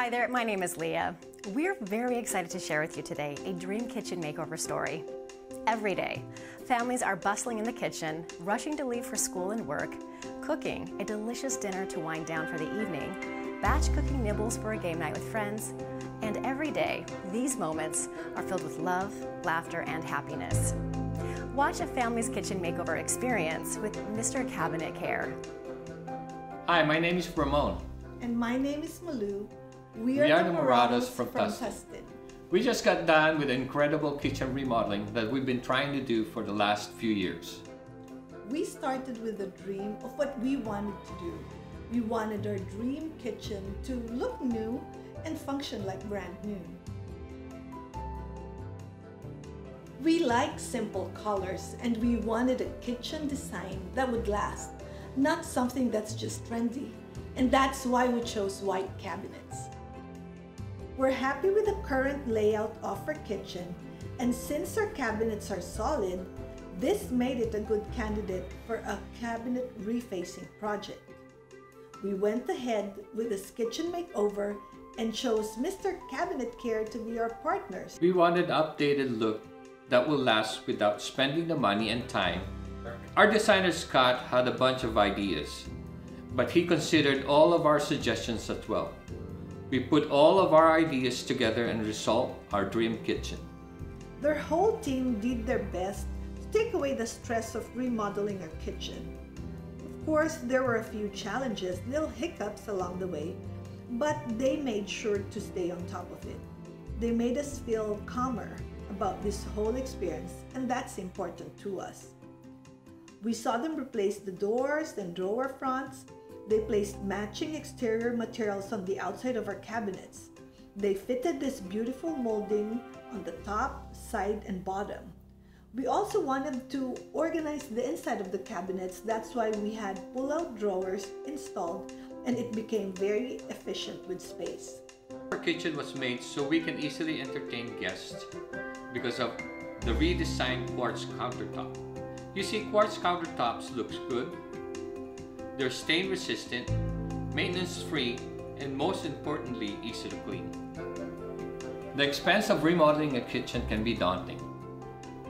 Hi there, my name is Leah. We're very excited to share with you today a dream kitchen makeover story. Every day, families are bustling in the kitchen, rushing to leave for school and work, cooking a delicious dinner to wind down for the evening, batch cooking nibbles for a game night with friends, and every day, these moments are filled with love, laughter, and happiness. Watch a family's kitchen makeover experience with Mr. Cabinet Care. Hi, my name is Ramon. And my name is Malu. We are the Morados from Tustin. We just got done with incredible kitchen remodeling that we've been trying to do for the last few years. We started with a dream of what we wanted to do. We wanted our dream kitchen to look new and function like brand new. We like simple colors and we wanted a kitchen design that would last, not something that's just trendy. And that's why we chose white cabinets. We're happy with the current layout of our kitchen, and since our cabinets are solid, this made it a good candidate for a cabinet refacing project. We went ahead with this kitchen makeover and chose Mr. Cabinet Care to be our partners. We wanted an updated look that will last without spending the money and time. Our designer Scott had a bunch of ideas, but he considered all of our suggestions as well. We put all of our ideas together and resolved our dream kitchen. Their whole team did their best to take away the stress of remodeling our kitchen. Of course, there were a few challenges, little hiccups along the way, but they made sure to stay on top of it. They made us feel calmer about this whole experience, and that's important to us. We saw them replace the doors and drawer fronts. They placed matching exterior materials on the outside of our cabinets. They fitted this beautiful molding on the top, side, and bottom. We also wanted to organize the inside of the cabinets. That's why we had pull-out drawers installed, and it became very efficient with space. Our kitchen was made so we can easily entertain guests because of the redesigned quartz countertop. You see, quartz countertops looks good. They're stain resistant, maintenance free, and most importantly, easy to clean. The expense of remodeling a kitchen can be daunting.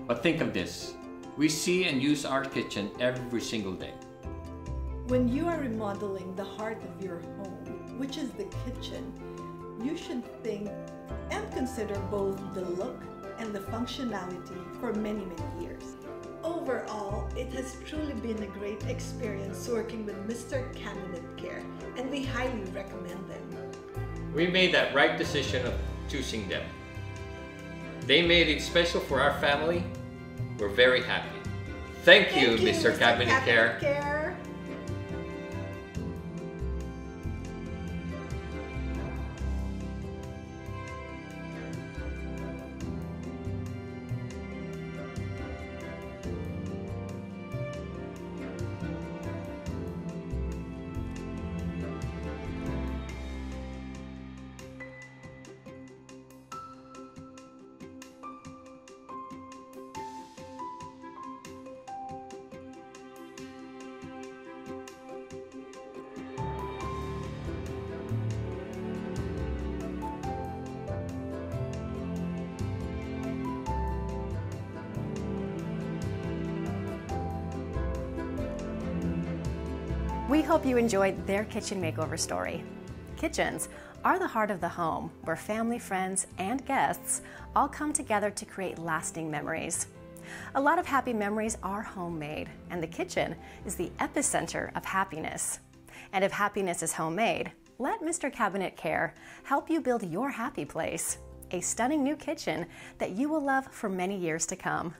But think of this, we see and use our kitchen every single day. When you are remodeling the heart of your home, which is the kitchen, you should think and consider both the look and the functionality for many, many years. Overall, it has truly been a great experience working with Mr. Cabinet Care, and we highly recommend them. We made that right decision of choosing them. They made it special for our family. We're very happy. Thank you, Mr. Cabinet Care. We hope you enjoyed their kitchen makeover story. Kitchens are the heart of the home, where family, friends, and guests all come together to create lasting memories. A lot of happy memories are homemade, and the kitchen is the epicenter of happiness. And if happiness is homemade, let Mr. Cabinet Care help you build your happy place, a stunning new kitchen that you will love for many years to come.